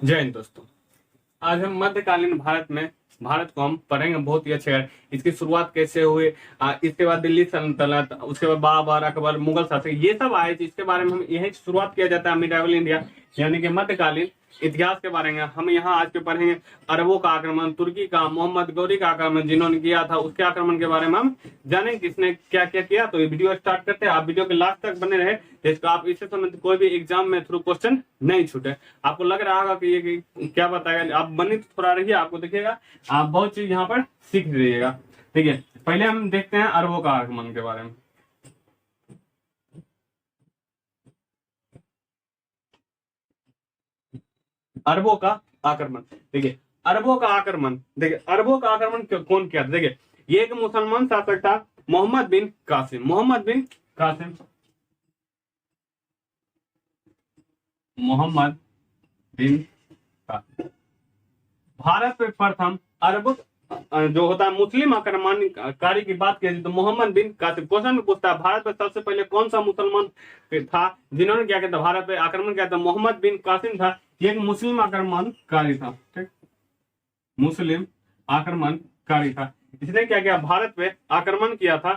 जय हिंद दोस्तों। आज हम मध्यकालीन भारत में भारत को हम पढ़ेंगे बहुत ही अच्छे। इसकी शुरुआत कैसे हुई, इसके बाद दिल्ली सल्तनत, उसके बाद बाबर, अकबर, मुगल शासक, ये सब आए थे। इसके बारे में हम यही शुरुआत किया जाता है मिडाइवल इंडिया यानी कि मध्यकालीन इतिहास के बारे में हम यहाँ आज के पढ़ेंगे। अरबों का आक्रमण, तुर्की का, मोहम्मद गौरी का आक्रमण जिन्होंने किया था, उसके आक्रमण के बारे में हम जानेंगे किसने क्या क्या किया। तो ये वीडियो स्टार्ट करते हैं। आप वीडियो के लास्ट तक बने रहे जिसका आप इससे संबंधित कोई भी एग्जाम में थ्रू क्वेश्चन नहीं छूटे। आपको लग रहा होगा कि ये क्या बताएगा, आप बने तो थोड़ा रहिए, आपको देखिएगा आप बहुत चीज यहाँ पर सीख रहिएगा। ठीक है, पहले हम देखते हैं अरबों का आक्रमण के बारे में। अरबों का आक्रमण, देखिए अरबों का आक्रमण, देखिए अरबों का आक्रमण कौन किया था। देखिए ये एक मुसलमान शासक था, मोहम्मद बिन कासिम। मोहम्मद बिन कासिम, मोहम्मद बिन कासिम भारत में प्रथम अरब जो होता है मुस्लिम आक्रमणकारी की बात की तो मोहम्मद बिन कासिम। क्वेश्चन में पूछता है भारत में सबसे पहले कौन सा मुसलमान था जिन्होंने क्या किया था, भारत पे आक्रमण किया था। मोहम्मद बिन कासिम था। ये एक मुस्लिम आक्रमणकारी था। ठीक, मुस्लिम आक्रमणकारी था। इसने क्या किया, भारत पे आक्रमण किया था।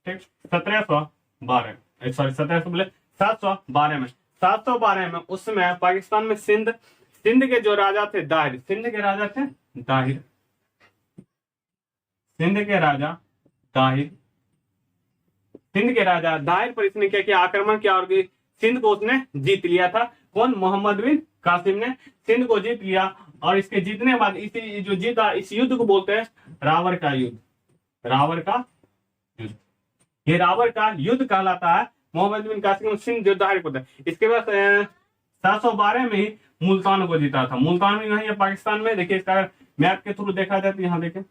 ठीक, 1712 सॉरी 1700 बोले 712 में, 712 में उस समय पाकिस्तान में सिंध के जो राजा थे दाहिर, सिंध के राजा थे दाहिर, सिंध के राजा दाहिर, सिंध के राजा दाहिर पर इसने क्या किया, आक्रमण किया और सिंध को उसने जीत लिया था। कौन, मोहम्मद बिन कासिम ने सिंध को जीत लिया। और इसके जीतने के बाद इसी जो जीता, इस युद्ध को बोलते हैं रावर का युद्ध। रावर का युद्ध, ये रावर का युद्ध कहलाता है। मोहम्मद बिन कासिम सिंध जो दाहिर को था। इसके बाद 712 में ही मुल्तान को जीता था। मुल्तान भी नहीं है पाकिस्तान में। देखिए इसका मैप के थ्रू देखा जाए तो यहाँ देखिए,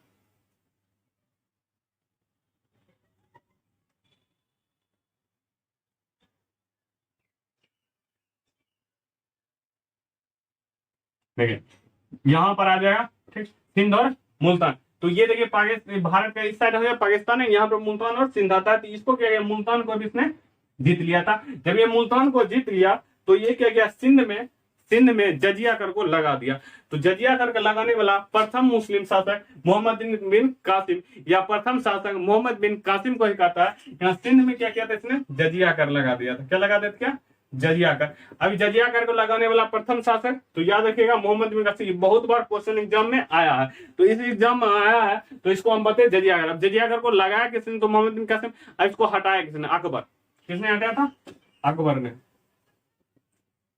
देखिए यहाँ पर आ जाएगा। ठीक, सिंध और मुल्तान। तो ये देखिए पाकिस्तान, भारत का इस साइड हो गया पाकिस्तान है, यहाँ पर मुल्तान और सिंध आता है। तो इसको क्या किया, मुल्तान को भी इसने जीत लिया था। जब ये मुल्तान को जीत लिया तो ये क्या किया, सिंध में जजिया कर को लगा दिया। तो जजिया कर को लगाने वाला प्रथम मुस्लिम शासक मोहम्मद बिन कासिम या प्रथम शासक मोहम्मद बिन कासिम को ही कहता है। यहाँ सिंध में क्या किया था, इसने जजिया कर लगा दिया था। क्या लगा दिया था, क्या, जजिया कर। अभी जजिया कर को लगाने वाला प्रथम शासक, तो याद रखिएगा मोहम्मद बिन कासिम। बहुत बार क्वेश्चन एग्जाम में आया है, तो इस एग्जाम में आया है तो इसको हम बताए जजिया कर। अब जजिया कर को लगाया किसने, तो मोहम्मद बिन कासिम। अब इसको हटाया किसने, अकबर। किसने हटाया था, अकबर ने।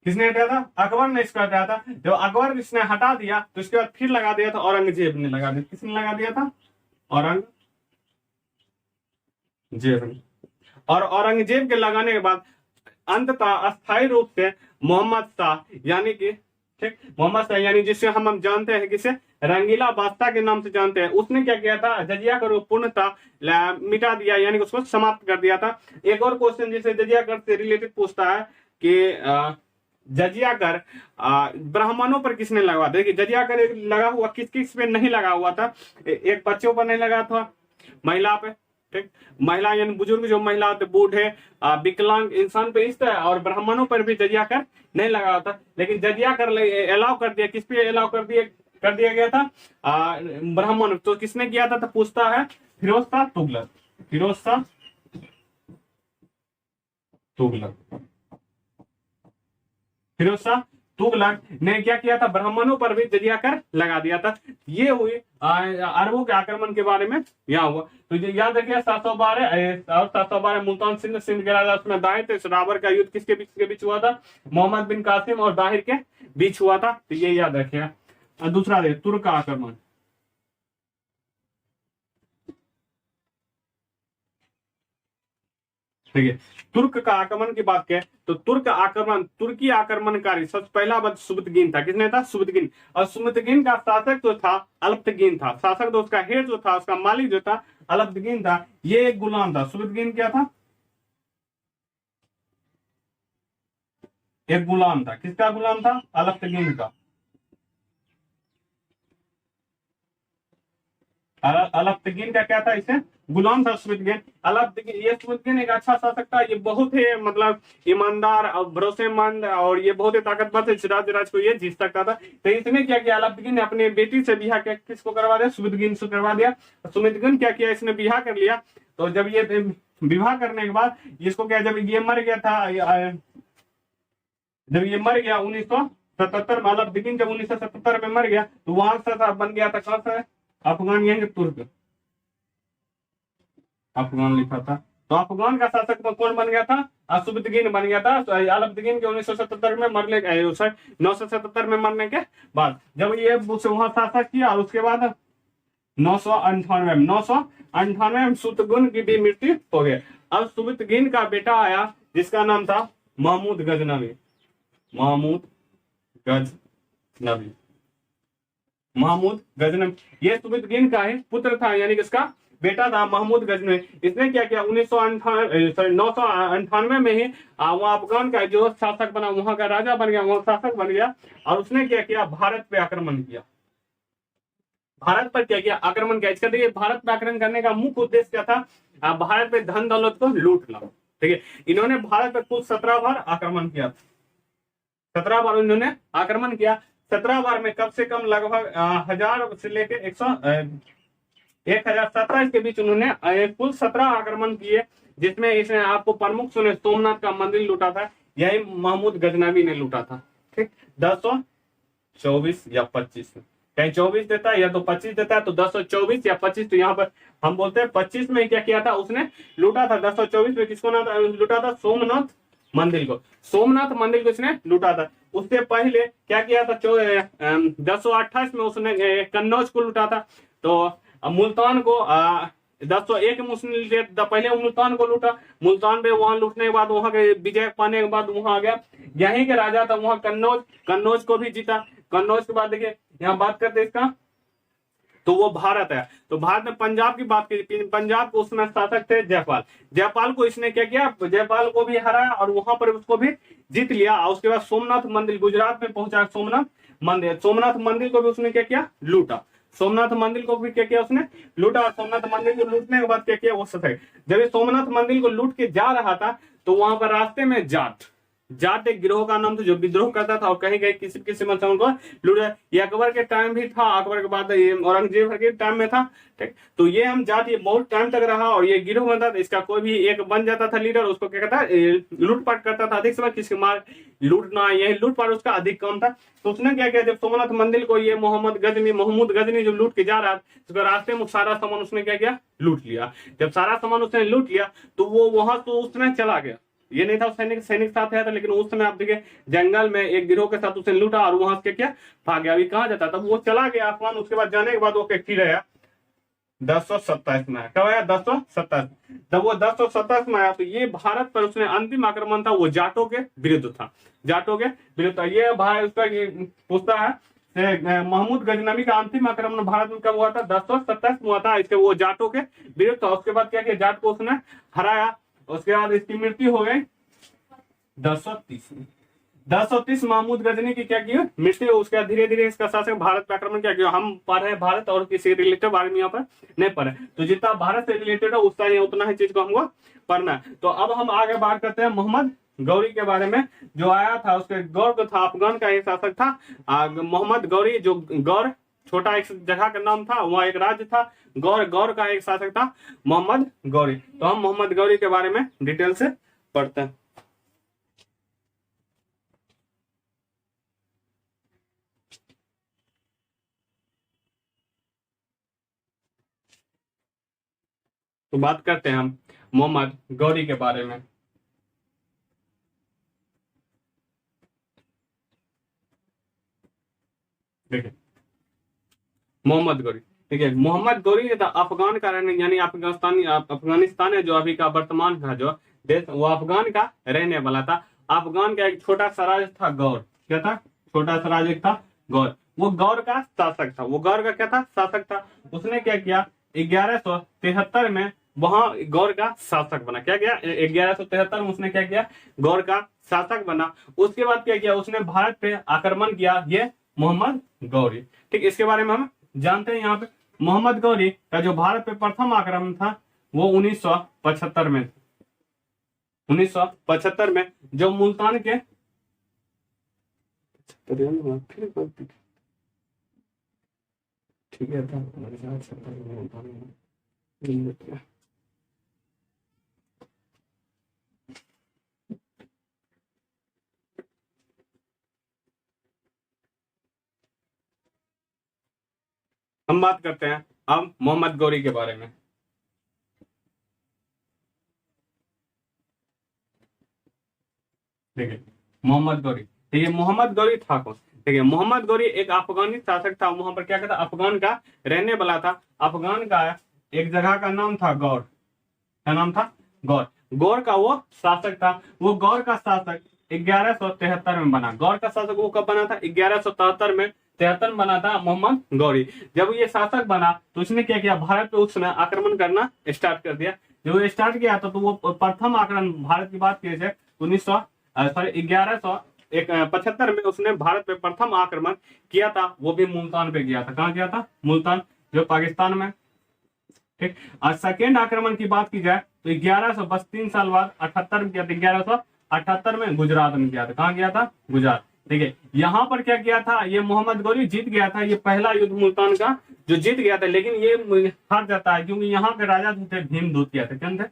किसने हटाया था, अकबर ने इसको हटाया था। जब अकबर इसने हटा दिया तो इसके बाद फिर लगा दिया था औरंगजेब ने लगा दिया। किसने लगा दिया था, औरंगजेब ने। और औरंगजेब के लगाने के बाद अंततः अस्थायी रूप से मोहम्मद शाह यानी कि, ठीक, मोहम्मद शाह यानी जिसे हम जानते हैं किसे, रंगीला बादशाह के नाम से जानते हैं, उसने क्या किया था, जजिया कर पूर्णतः मिटा दिया यानी उसको समाप्त कर दिया था। एक और क्वेश्चन जिसे जजिया कर से रिलेटेड पूछता है कि जजिया कर ब्राह्मणों पर किसने लगवा। देखिए जजिया कर लगा हुआ किस किस पे नहीं लगा हुआ था। एक बच्चों पर नहीं लगा था, महिला पे। ठीक, महिला यानी बुजुर्ग जो महिला होते, बूढ़े, विकलांग इंसान पे इस तरह, और ब्राह्मणों पर भी जजिया कर नहीं लगा होता। लेकिन जजिया कर अलाउ कर दिया, किस पे अलाउ कर दिया गया था, ब्राह्मण। तो किसने किया था, तो पूछता है फिरोज शाह तुगलक। फिरोज शाह तुगलक, फिरोज शाह तुगलक ने क्या किया था, ब्राह्मणों पर भी जजिया कर लगा दिया था। ये हुई अरबों के आक्रमण के बारे में यहाँ हुआ। तो याद रखिए 712 और 712 मुल्तान सिंध के राजा उसमें दाहिर थे। रावर का युद्ध किसके बीच हुआ था, मोहम्मद बिन कासिम और दाहिर के बीच हुआ था। तो ये याद रखिएगा। दूसरा देखिए तुर्क का आक्रमण। ठीक है, तुर्क का आक्रमण की बात करें तो तुर्की आक्रमणकारी सबसे पहला बद सुबतगीन था। किसने था, सुबतगीन। और सुबतगीन का शासक जो था अल्पतगीन था। शासक तो उसका हेड जो था, उसका मालिक जो था अल्पतगीन था। ये एक गुलाम था। सुबतगीन क्या था, एक गुलाम था। किसका गुलाम था, अल्पतगीन का। अल्पतगीन का क्या था, इसे गुलाम था सुबुद्दीन। अलाउद्दीन, ये सुबुद्दीन एक अच्छा शासक था, ये बहुत ही मतलब ईमानदार और भरोसेमंद, और ये बहुत ही ताकतवर थे, राज्य को ये जीत सकता था। तो इसने क्या किया, अलाउद्दीन ने अपने बेटी से ब्याह किया, किसको करवा दिया, सुबुद्दीन से करवा दिया। सुबुद्दीन क्या किया, इसने ब्याह कर लिया। तो जब ये विवाह करने के बाद इसको क्या, जब ये मर गया था, जब ये मर गया 1977 में, अलाउद्दीन जब 1977 में मर गया, तो वहां से बन गया था कौन सा, अफगान यानी तुर्क, अफगान लिखा था। तो अफगान का शासक कौन बन गया था, सुबुद्दीन बन गया था। तो अलाउद्दीन के 1977 में मरने 977 में मरने के बाद जब ये वहां शासक किया, और उसके बाद 998 में सुबुद्दीन की भी मृत्यु हो गई। अब सुबुद्दीन का बेटा आया जिसका नाम था महमूद गजनवी। महमूद गजनवी, महमूद गजनवी ये सुबुद्दीन का ही पुत्र था, यानी किसका बेटा था, महमूद गजनवी। इसने क्या किया, 998 में ही वो अफगान का जो शासक बना, वहां का राजा बन गया, वहां शासक बन गया। और उसने क्या किया, भारत पे आक्रमण किया। भारत पर क्या किया, आक्रमण किया। इसका देखिए, भारत पे आक्रमण करने का मुख्य उद्देश्य क्या था, भारत पे धन दौलत को लूटना। ठीक है, इन्होंने भारत पर कुल 17 बार आक्रमण किया। 17 बार इन्होंने आक्रमण किया। 17 बार में कम से कम लगभग 1000 से लेकर 1027 के बीच उन्होंने कुल 17 आक्रमण किए, जिसमें इसने आपको प्रमुख सुने सोमनाथ का मंदिर लूटा था, यही महमूद गजनवी ने लूटा था। ठीक, 1024 या 25, कहीं 24 देता है या तो 25 देता है, तो 1024 या 25, तो यहाँ पर हम बोलते हैं 25 में क्या किया था, उसने लूटा था। 1024 में किसको लूटा था, सोमनाथ मंदिर को। सोमनाथ मंदिर को इसने लूटा था। उससे पहले क्या किया था, 1028 में उसने कन्नौज को लूटा था। तो मुल्तान को 1001 में उसने पहले मुल्तान को लूटा। मुल्तान पे वहां लूटने के बाद, वहां के विजय पाने के बाद वहां आ गया, यहीं के राजा था वहां कन्नौज को भी जीता। कन्नौज के बाद देखिए, यहाँ बात करते इसका, तो वो भारत है। तो भारत में पंजाब की बात की, पंजाब को उसमें शासक थे जयपाल। जयपाल को इसने क्या किया, जयपाल को भी हराया और वहां पर उसको भी जीत लिया। और उसके बाद सोमनाथ मंदिर, गुजरात में पहुंचा सोमनाथ मंदिर को भी उसने क्या किया, लूटा। सोमनाथ मंदिर को भी क्या किया, उसने लूटा। और सोमनाथ मंदिर को लूटने के बाद क्या किया, वो सफेद, जब ये सोमनाथ मंदिर को लूट के जा रहा था, तो वहां पर रास्ते में जाट एक गिरोह का नाम था, जो विद्रोह करता था और कहीं कहीं किसी मंत्रियों को लूट। ये अकबर के टाइम भी था, अकबर के बाद ये औरंगजेब के टाइम में था। ठीक, तो ये हम जाट, ये बहुत टाइम तक रहा, और ये गिरोह बनता था। इसका कोई भी एक बन जाता था लीडर, उसको क्या कहता है, लूटपाट करता था। अधिक समय किसके मार लूटना, यही लूटपाट उसका अधिक कम था। तो उसने क्या किया, जब सोमनाथ मंदिर को ये महमूद गजनी जब लूट के जा रहा था, तो रास्ते में सारा सामान उसने क्या किया, लूट लिया। जब सारा सामान उसने लूट लिया, तो वो वहां तो उसने चला गया। ये नहीं था सैनिक साथ आया था, लेकिन उस समय आप देखिए, जंगल में एक गिरोह के साथ उसने लूटा और वहां से क्या भाग गया। अभी कहा जाता, तब वो चला गया आसमान। उसके बाद जाने के बाद वो फिर आया 1027 में आया। कब आया, 1027। जब वो 1027 में आया, तो ये भारत पर उसने अंतिम आक्रमण था, वो जाटों के विरुद्ध था। जाटों के विरुद्ध ये भाई उसका पूछता है, महमूद गजनवी का अंतिम आक्रमण भारत में कब हुआ था, 1027 में हुआ था। इसके वो जाटों के विरुद्ध था। उसके बाद क्या किया, जाट को उसने हराया। उसके बाद इसकी मृत्यु हो गई 1030 महमूद गजनी की क्या की मृत्यु। उसके बाद धीरे धीरे इसका शासक भारत पे आक्रमण क्या किया। हम पढ़ रहे हैं भारत और किसी रिलेटेड बारे में यहाँ पर नहीं पढ़े, तो जितना भारत से रिलेटेड है उतना ही चीज को हमको पढ़ना है। तो अब हम आगे बात करते हैं मोहम्मद गौरी के बारे में, जो आया था। उसके गौर को था, अफगान का एक शासक था मोहम्मद गौरी। जो गौर छोटा एक जगह का नाम था, वहाँ एक राज्य था। गौर का एक शासक था मोहम्मद गौरी। तो हम मोहम्मद गौरी के बारे में डिटेल से पढ़ते हैं। तो बात करते हैं हम मोहम्मद गौरी के बारे में। देखिए, मोहम्मद गौरी, ठीक है। मोहम्मद गौरी अफगान का रहने, यानी अफगानिस्तान है जो अभी का वर्तमान का जो देश, वो अफगान का रहने वाला था। अफगान का एक छोटा सा राज्य था गौर। क्या था, छोटा सा राज्य था गौर। वो गौर का शासक था। वो गौर का क्या था, शासक था। उसने क्या किया, 1173 में वहां गौर का शासक बना। क्या किया, 1173 में उसने क्या किया, गौर का शासक बना। उसके बाद क्या किया, उसने भारत पे आक्रमण किया। ये मोहम्मद गौरी, ठीक। इसके बारे में हम जानते हैं। यहाँ पे मोहम्मद गौरी का जो भारत पे प्रथम आक्रमण था, वो 1975 में, 1975 में जो मुल्तान के ठीक है था। हम बात करते हैं अब मोहम्मद गौरी के बारे में। देखिए मोहम्मद गौरी, तो ये मोहम्मद गौरी था कौन? देखिए मोहम्मद गौरी एक अफगानी शासक था, वहां पर क्या कहता, अफगान का रहने वाला था। अफगान का एक जगह का नाम था गौर, क्या नाम था? गौर। गौर का वो शासक था। वो गौर का शासक 1173 में बना। गौर का शासक वो कब बना था? 1173 में, 73 बना था मोहम्मद गौरी। जब ये शासक बना तो उसने क्या किया, भारत पे उस समय आक्रमण करना स्टार्ट कर दिया। जब वो स्टार्ट किया था तो वो प्रथम आक्रमण भारत की बात की जाए 1175 में उसने भारत पे प्रथम आक्रमण किया था। वो भी मुल्तान पे किया था। कहाँ किया था? मुल्तान, जो पाकिस्तान में। ठीक। और सेकेंड आक्रमण की बात की जाए तो 1100 बस 3 साल बाद 78 में किया था। 1178 में गुजरात में किया था। कहाँ किया था? गुजरात। देखिए यहाँ पर क्या किया था, ये मोहम्मद गौरी जीत गया था। ये पहला युद्ध मुल्तान का जो जीत गया था, लेकिन ये हार जाता है क्योंकि यहाँ के राजा थे भीम दूतिया थे। क्या थे?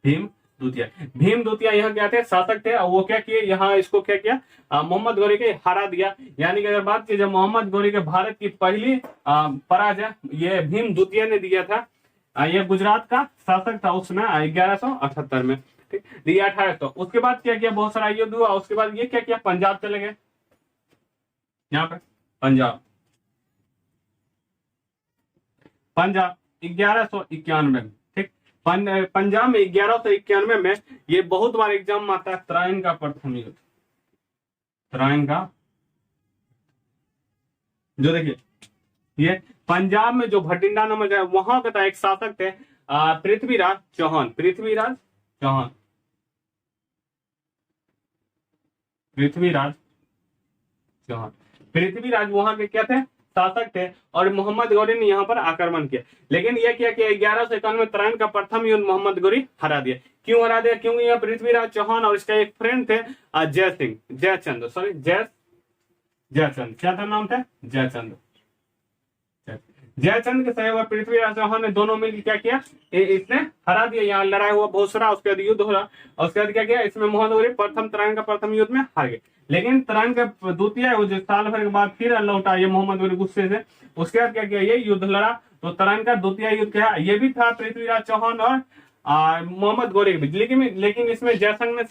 भीम दूतिया। भीम दूतिया यहाँ क्या थे? शासक थे। और वो क्या किए, यहाँ इसको क्या किया, मोहम्मद गौरी के हरा दिया। यानी कि अगर बात की जाए मोहम्मद गौरी के भारत की पहली पराजय ये भीम दूतिया ने दिया था। ये गुजरात का शासक था उसमें 1178 में। ठीक, ये 1800। उसके बाद क्या किया, बहुत सारा युद्ध हुआ। उसके बाद ये क्या किया, पंजाब चले गए। यहाँ पे पंजाब, पंजाब 1191 में। ठीक, पंजाब में 1191 में ये बहुत बार एग्जाम में आता है, तराइन का प्रथम युद्ध। तराइन का जो देखिए ये पंजाब में जो भटिंडा नामक है वहां का था, एक शासक थे पृथ्वीराज चौहान। पृथ्वीराज चौहान, पृथ्वीराज चौहान। पृथ्वीराज वहां के क्या थे? शासक थे। और मोहम्मद गौरी ने यहाँ पर आक्रमण किया। लेकिन यह किया कि 1191 में तराइन का प्रथम युद्ध मोहम्मद गौरी हरा दिया। क्यों हरा दिया? क्योंकि यह पृथ्वीराज चौहान और इसका एक फ्रेंड थे जय सिंह, जयचंद, सॉरी जयचंद। क्या था नाम था? जयचंद। जयचंद के सहयोग पृथ्वीराज चौहान ने दोनों मिलकर क्या किया, इसने हरा दिया। यहाँ लड़ाई हुआ बहुत सारा, उसके बाद युद्ध हो रहा। और उसके बाद क्या किया, इसमें मोहम्मद गौरी प्रथम तराइन का प्रथम युद्ध में हार गए। लेकिन तराइन का द्वितीय जो साल भर के बाद फिर लौटा ये मोहम्मद गौरी गुस्से से। उसके बाद क्या किया, ये युद्ध लड़ा। तो तराइन का द्वितीय युद्ध क्या, ये भी था पृथ्वीराज चौहान और मोहम्मद गौरी के बीच। लेकिन इसमें जयचंद ने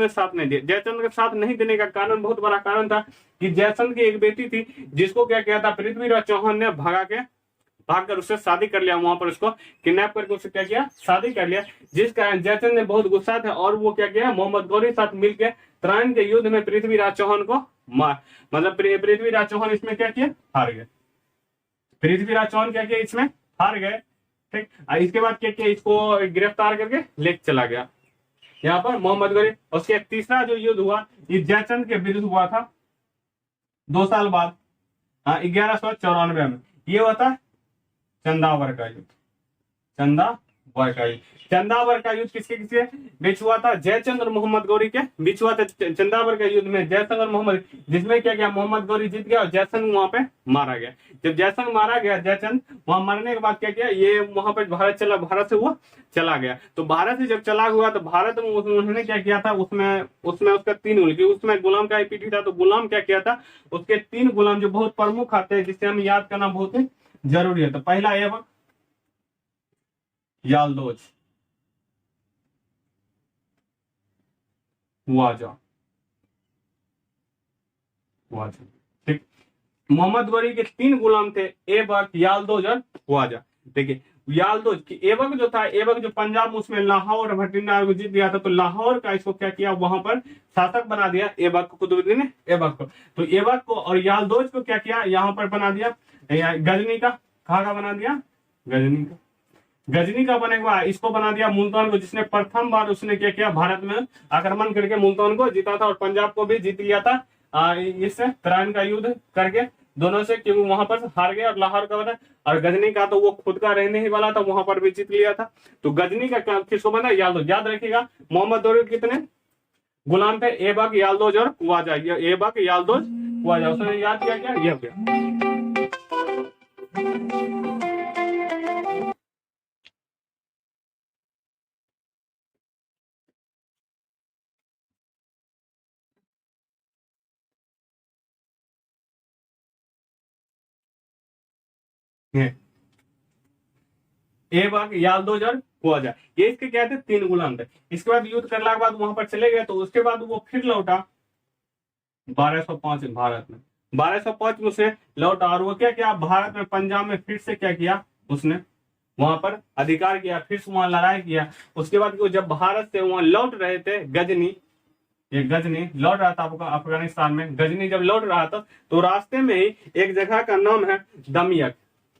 साथ नहीं दिया। जयचंद के साथ नहीं देने का कारण, बहुत बड़ा कारण था कि जयचंद की एक बेटी थी जिसको क्या किया था, पृथ्वीराज चौहान ने भागकर उससे शादी कर लिया। वहां पर उसको किडनैप करके उससे क्या किया, शादी कर लिया। जिस कारण जयचंद ने बहुत गुस्सा था और वो क्या किया, मोहम्मद गौरी के साथ मिलकर तराइन के युद्ध में पृथ्वीराज चौहान को मतलब पृथ्वीराज चौहान इसमें क्या किया, हार गए। पृथ्वीराज चौहान क्या किया, इसमें हार गए। ठीक, इसके बाद क्या किया, इसको गिरफ्तार करके ले चला गया यहाँ पर मोहम्मद गौरी। उसके तीसरा जो युद्ध हुआ ये जयचंद के विरुद्ध हुआ था 2 साल बाद 1194 में। ये हुआ था चंदावर का युद्ध। चंदावर का युद्ध किसके बीच हुआ था? जयचंद और मोहम्मद गौरी के बीच हुआ था। चंदावर के युद्ध में जयचंद और मोहम्मद, जिसमें क्या किया, मोहम्मद गौरी जीत गया और जयचंद वहां पे मारा गया। जब जयचंद मारा गया, जयचंद वहां मरने के बाद क्या किया, ये वहां पे भारत से वो चला गया। तो भारत से जब चला हुआ तो भारत में उन्होंने क्या किया था, उसमें उसका 3 गुलाम, क्योंकि उसमें गुलाम का पीढ़ी था। तो गुलाम क्या किया था, उसके 3 गुलाम जो बहुत प्रमुख आते हैं, जिससे हम याद करना बहुत ही जरूरी है। तो पहला ऐबक, यालदोज, वाजा। ठीक, मोहम्मद गौरी के 3 गुलाम थे, ऐबक, यालदोज और वाजा। देखिए यालदोज की ऐबक जो था, ऐबक जो पंजाब उसमें लाहौर और भटिंडा को जीत गया था। तो लाहौर का इसको क्या किया, वहां पर शासक बना दिया ऐबक को, कुतुबुद्दीन ऐबक को। तो ऐबक को और यालदोज को क्या किया, यहाँ पर बना दिया गजनी का। कहाँ का बना दिया? गजनी का। गजनी का बने हुआ इसको बना दिया मुल्तान को, जिसने प्रथम बार उसने क्या किया, भारत में आक्रमण करके मुल्तान को जीता था और पंजाब को भी जीत लिया था इससे तराइन का युद्ध करके दोनों से, क्योंकि वहां पर हार गए और लाहौर का बना। और गजनी का तो वो खुद का रहने ही वाला था, वहां पर भी जीत लिया था। तो गजनी का किसको बना, याल्दोज। याद रखिएगा मोहम्मद दौरी कितने गुलाम थे, एबक, याल्दोज और ख्वाजा। ये एबक, याल्दोज, ख्वाजा, उसने याद किया क्या, ये हो गया। एबक, याल्दोज और ख्वाजा, ये इसके क्या थे, 3 गुलाम थे। इसके बाद युद्ध करने के बाद वहां पर चले गए, तो उसके बाद वो फिर लौटा 1205 भारत में। 1205 में उसे लौटा और वो क्या किया, भारत में पंजाब में फिर से क्या किया, उसने वहां पर अधिकार किया, फिर से वहां लड़ाई किया। उसके बाद वो जब भारत से वहां लौट रहे थे, गजनी, ये गजनी लौट रहा था अफगानिस्तान में, गजनी जब लौट रहा था तो रास्ते में ही एक जगह का नाम है दमियक।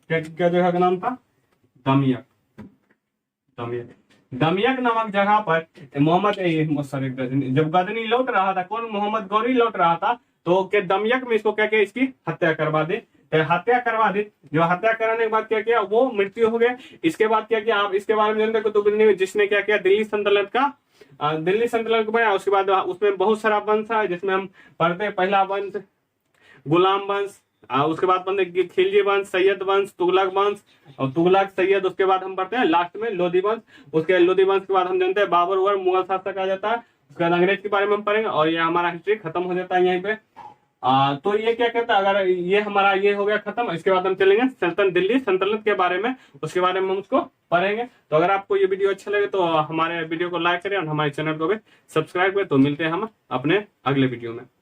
क्या जगह का नाम था, दमियक। दमियक, दमियक नामक जगह पर मोहम्मद सॉरी गजनी, जब गजनी लौट रहा था, कौन, मोहम्मद गौरी लौट रहा था, तो के दमियक में इसको क्या किया, इसकी हत्या करवा दी। तो हत्या करवा दी, जो हत्या कराने के बाद क्या किया, वो मृत्यु हो गया। इसके बाद क्या किया, आप इसके बारे में जानते कुतुबुद्दीन, जिसने क्या किया, दिल्ली सल्तनत को बनाया। उसके बाद उसमें बहुत सारा वंश है, जिसमें हम पढ़ते हैं, पहला वंश गुलाम वंश, उसके बाद बनते खिलजी वंश, सैयद वंश, तुगलक वंश, और तुगलक, सैयद, उसके बाद हम पढ़ते हैं लास्ट में लोधी वंश। उसके लोधी वंश के बाद हम जानते हैं बाबर और मुगल शासक आ जाता है। उसके बाद अंग्रेज के बारे में हम पढ़ेंगे, और ये हमारा हिस्ट्री खत्म हो जाता है यहीं पे। तो ये क्या कहता है, अगर ये हमारा ये हो गया खत्म, इसके बाद हम चलेंगे दिल्ली सल्तनत के बारे में, उसके बारे में हम उसको पढ़ेंगे। तो अगर आपको ये वीडियो अच्छा लगे तो हमारे वीडियो को लाइक करें और हमारे चैनल को भी सब्सक्राइब करें। तो मिलते हैं हम अपने अगले वीडियो में।